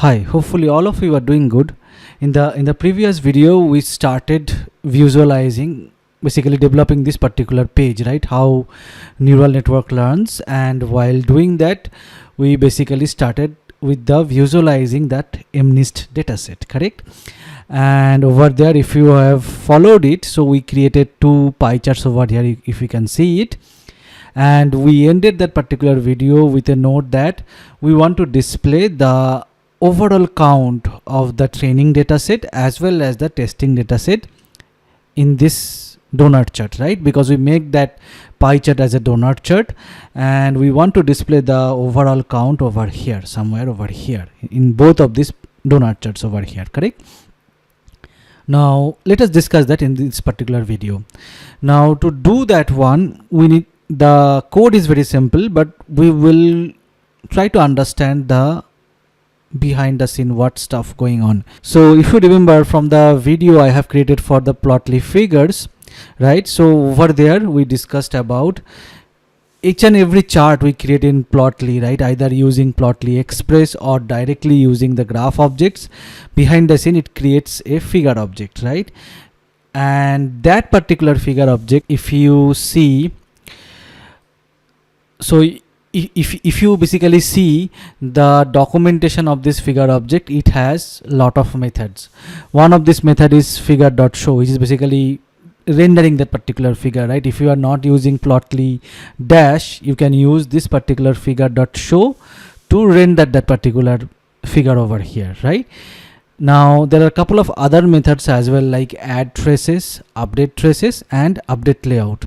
Hi, hopefully all of you are doing good. In the previous video we started visualizing, basically developing this particular page, right? How neural network learns, and while doing that we basically started with the visualizing that MNIST dataset, correct? And over there, if you have followed it, so we created two pie charts over here, if you can see it. And we ended that particular video with a note that we want to display the overall count of the training dataset as well as the testing dataset in this donut chart, right? Because we make that pie chart as a donut chart and we want to display the overall count over here, somewhere over here in both of these donut charts over here, correct? Now let us discuss that in this particular video. Now to do that one, we need, the code is very simple, but we will try to understand the behind the scene what stuff going on. So if you remember from the video I have created for the Plotly figures, right? So over there we discussed about each and every chart we create in Plotly, right? Either using Plotly Express or directly using the graph objects. Behind the scene it creates a figure object, right? And that particular figure object, if you see, so if you basically see the documentation of this figure object, it has lot of methods. One of this method is figure.show, which is basically rendering that particular figure, right? If you are not using Plotly dash, you can use this particular figure.show to render that particular figure over here, right? Now there are a couple of other methods as well, like add traces, update traces, and update layout.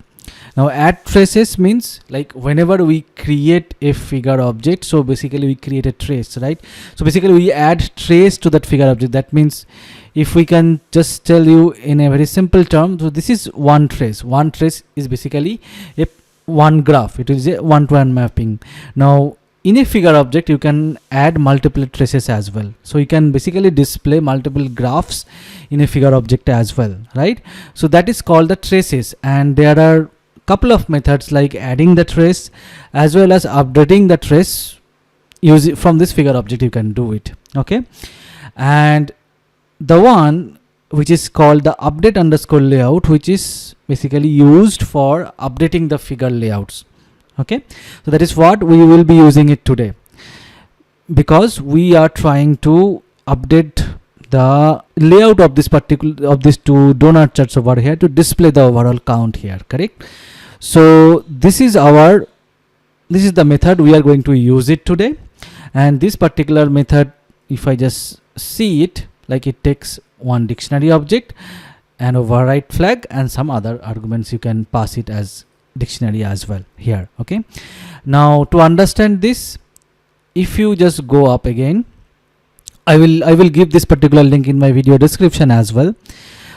Now add traces means like whenever we create a figure object, so basically we create a trace, right? So basically we add trace to that figure object. That means if we can just tell you in a very simple term, so this is one trace. One trace is basically a one graph. It is a one-to-one mapping. Now in a figure object you can add multiple traces as well. So you can basically display multiple graphs in a figure object as well, right? So that is called the traces, and there are couple of methods like adding the trace as well as updating the trace. Use it from this figure object, you can do it, okay? And the one which is called the update underscore layout, which is basically used for updating the figure layouts, okay? So that is what we will be using it today, because we are trying to update the layout of this particular of these two donut charts over here to display the overall count here, correct? So this is the method we are going to use it today. And this particular method, if I just see it, like it takes one dictionary object and override flag and some other arguments, you can pass it as dictionary as well here, okay? Now to understand this, if you just go up again, I will give this particular link in my video description as well.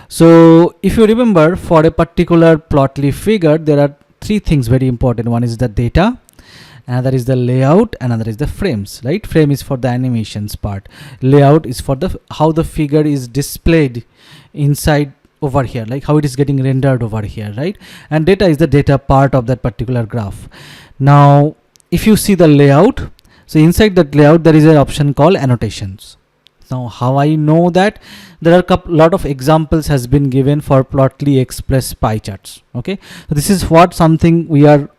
So if you remember, for a particular Plotly figure there are three things very important. One is the data, another is the layout, another is the frames, right? Frame is for the animations part, layout is for the how the figure is displayed inside over here, like how it is getting rendered over here, right? And data is the data part of that particular graph. Now if you see the layout, so inside that layout there is an option called annotations. Now how I know that? There are a lot of examples has been given for Plotly Express pie charts, okay? So this is what something we are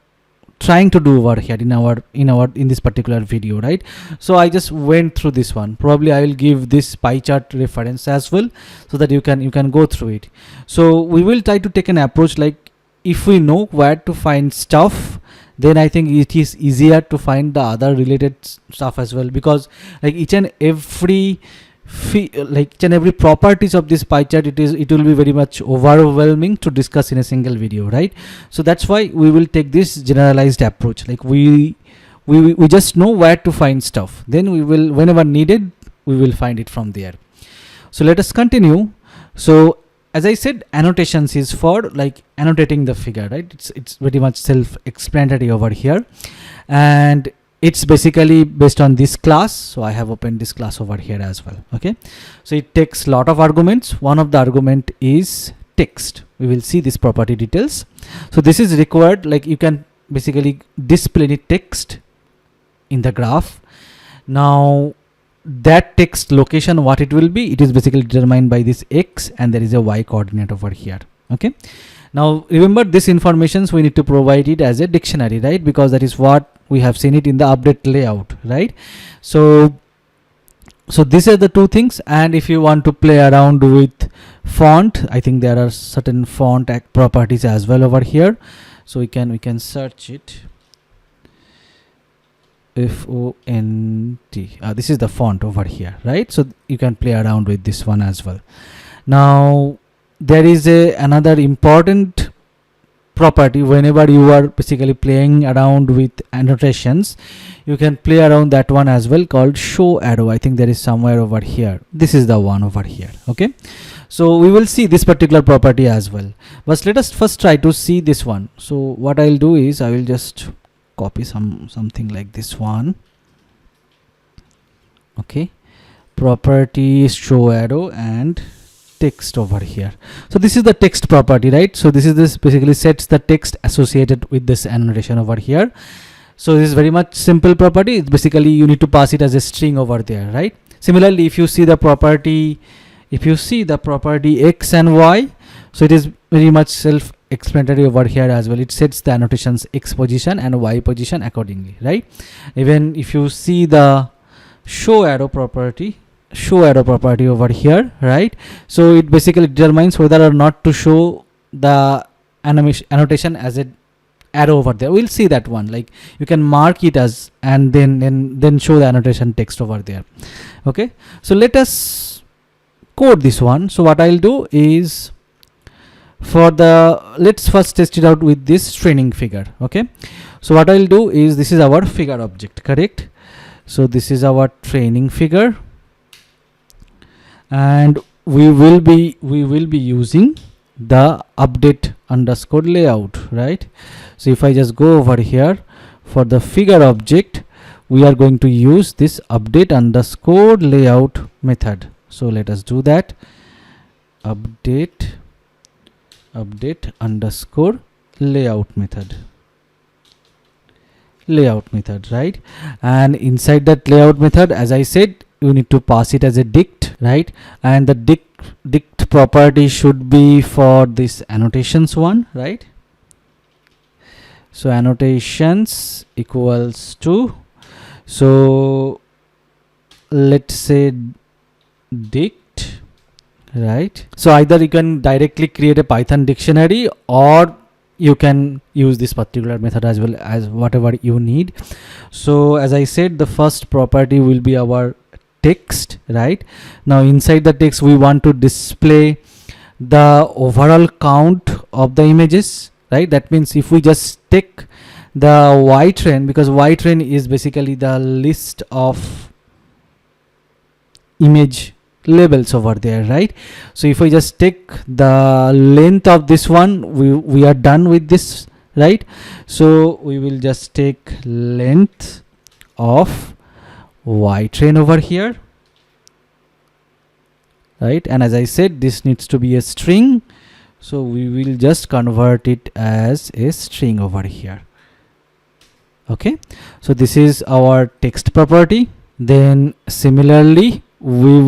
trying to do over here in this particular video, right? So I just went through this one. Probably I will give this pie chart reference as well, so that you can go through it. So we will try to take an approach like, if we know where to find stuff, then I think it is easier to find the other related stuff as well, because like each and every properties of this pie chart, it will be very much overwhelming to discuss in a single video, right? So that's why we will take this generalized approach. Like we just know where to find stuff, then we will, whenever needed, we will find it from there. So let us continue. So as I said, annotations is for like annotating the figure, right? It's very much self-explanatory over here, and it's basically based on this class. So I have opened this class over here as well, okay? So it takes a lot of arguments. One of the argument is text. We will see this property details. So this is required, like you can basically display the text in the graph. Now that text location, what it will be, it is basically determined by this x, and there is a y coordinate over here. Okay, now remember this informations we need to provide it as a dictionary, right? Because that is what we have seen it in the update layout, right? So these are the two things. And if you want to play around with font, I think there are certain font properties as well over here. So we can search it. FONT, this is the font over here, right? So you can play around with this one as well. Now there is another important property. Whenever you are basically playing around with annotations, you can play around that one as well, called show arrow. I think there is somewhere over here. This is the one over here. Okay, so we will see this particular property as well, but let us first try to see this one. So what I'll do is I will just copy something like this one. Okay, property show arrow and text over here. So this is the text property, right? So this basically sets the text associated with this annotation over here. So this is very much simple property. It's basically you need to pass it as a string over there, right? Similarly, if you see the property x and y, so it is very much self-explanatory over here as well. It sets the annotations x position and y position accordingly, right? Even if you see the show arrow property over here, right? So it basically determines whether or not to show the annotation as a arrow over there. We'll see that one, like you can mark it as and then show the annotation text over there. Okay, so let us code this one. So what I'll do is, let's first test it out with this training figure. Okay, so what I'll do is, this is our figure object, correct? So this is our training figure, and we will be using the update underscore layout, right? So if I just go over here for the figure object, we are going to use this update underscore layout method. So let us do that. Update underscore layout method, right? And inside that layout method, as I said, you need to pass it as a dict, right? And the dict property should be for this annotations one, right? So annotations equals to, so let's say dict, right? So either you can directly create a Python dictionary, or you can use this particular method as well, as whatever you need. So as I said, the first property will be our text, right? Now inside the text, we want to display the overall count of the images, right? That means if we just take the Y train, because Y train is basically the list of image labels over there, right? So if I just take the length of this one, we are done with this, right? So we will just take length of Y train over here, right? And as I said, this needs to be a string, so we will just convert it as a string over here. Okay, so this is our text property. Then similarly, we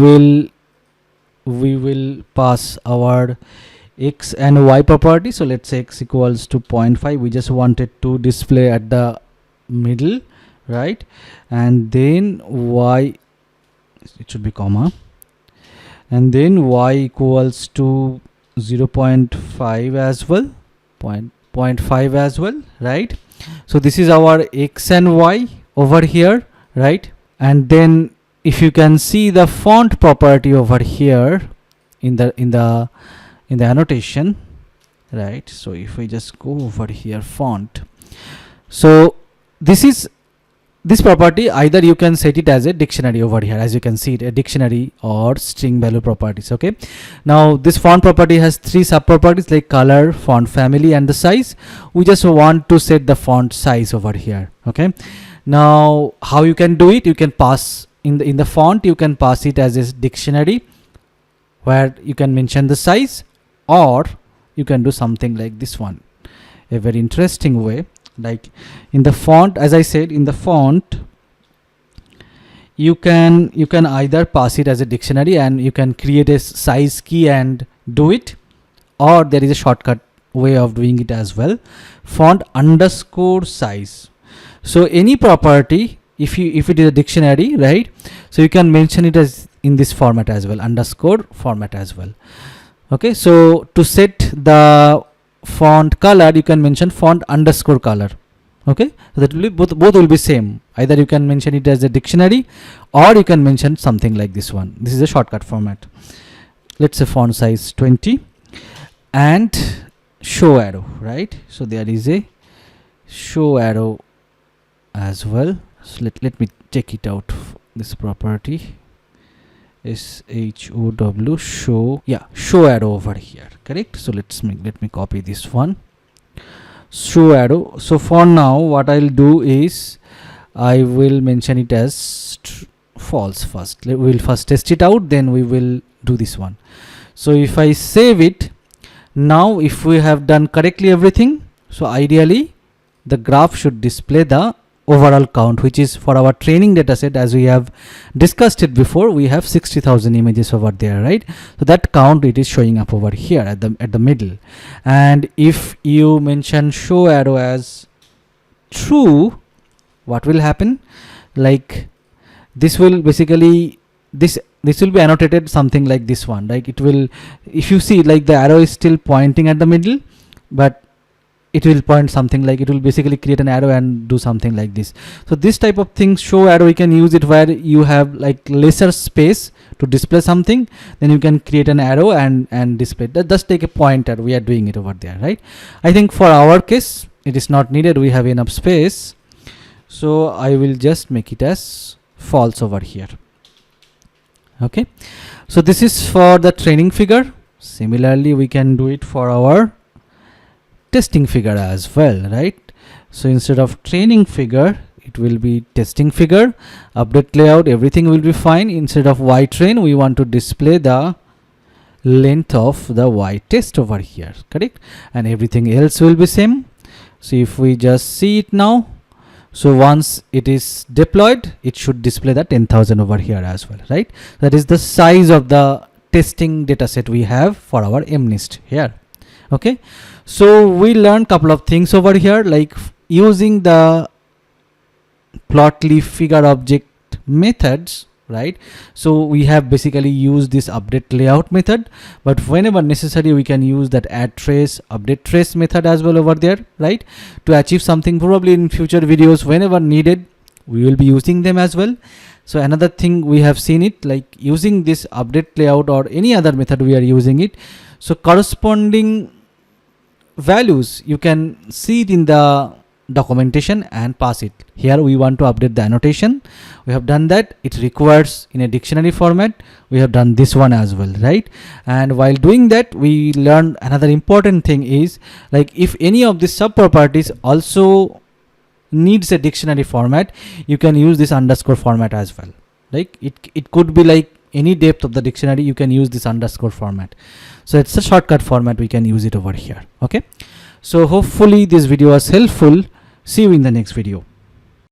will pass our x and y property. So let's say x equals to 0.5. We just wanted to display at the middle, right? And then y, it should be comma, and then y equals to 0.5 as well, 0.5 as well, right? So this is our x and y over here, right? And then if you can see the font property over here in the annotation, right? So if we just go over here, font, so this property, either you can set it as a dictionary over here, as you can see it, a dictionary or string value properties. Okay, now this font property has three sub properties like color, font family, and the size. We just want to set the font size over here. Okay, now how you can do it, you can pass in the font, you can pass it as a dictionary where you can mention the size, or you can do something like this one, a very interesting way. Like in the font, as I said, in the font you can either pass it as a dictionary and you can create a size key and do it, or there is a shortcut way of doing it as well, font underscore size. So any property, if it is a dictionary, right, so you can mention it as in this format as well, underscore format as well. Okay, so to set the font color, you can mention font underscore color. Okay, so that will be both will be same. Either you can mention it as a dictionary, or you can mention something like this one. This is a shortcut format. Let's say font size 20 and show arrow, right? So there is a show arrow as well. So let me check it out. This property SHOW show, yeah, show arrow over here, correct? So let me copy this one, show arrow. So for now what I'll do is I will mention it as false first. We will first test it out, then we will do this one. So if I save it now, if we have done correctly everything, so ideally the graph should display the overall count, which is for our training data set, as we have discussed it before, we have 60,000 images over there, right? So that count, it is showing up over here at the middle. And if you mention show arrow as true, what will happen? Like this will basically this will be annotated something like this one, like it will, if you see, like the arrow is still pointing at the middle, but it will point something like, it will basically create an arrow and do something like this. So this type of thing, show arrow, you can use it where you have like lesser space to display something, then you can create an arrow and display that. Just take a pointer, we are doing it over there, right? I think for our case it is not needed, we have enough space, so I will just make it as false over here. Okay, so this is for the training figure. Similarly we can do it for our testing figure as well, right? So instead of training figure, it will be testing figure. Update layout, everything will be fine. Instead of y train, we want to display the length of the y test over here, correct? And everything else will be same. So if we just see it now, so once it is deployed, it should display the 10,000 over here as well, right? That is the size of the testing data set we have for our MNIST here. Okay, so we learned couple of things over here, like using the plotly figure object methods, right? So we have basically used this update layout method, but whenever necessary we can use that add trace, update trace method as well over there, right? To achieve something, probably in future videos whenever needed we will be using them as well. So another thing we have seen it, like using this update layout or any other method we are using it, so corresponding values you can see it in the documentation and pass it. Here we want to update the annotation, we have done that. It requires in a dictionary format, we have done this one as well, right? And while doing that we learned another important thing is, like if any of these sub properties also needs a dictionary format, you can use this underscore format as well. Like it could be like any depth of the dictionary, you can use this underscore format. So it's a shortcut format, we can use it over here. Okay, so hopefully this video was helpful. See you in the next video.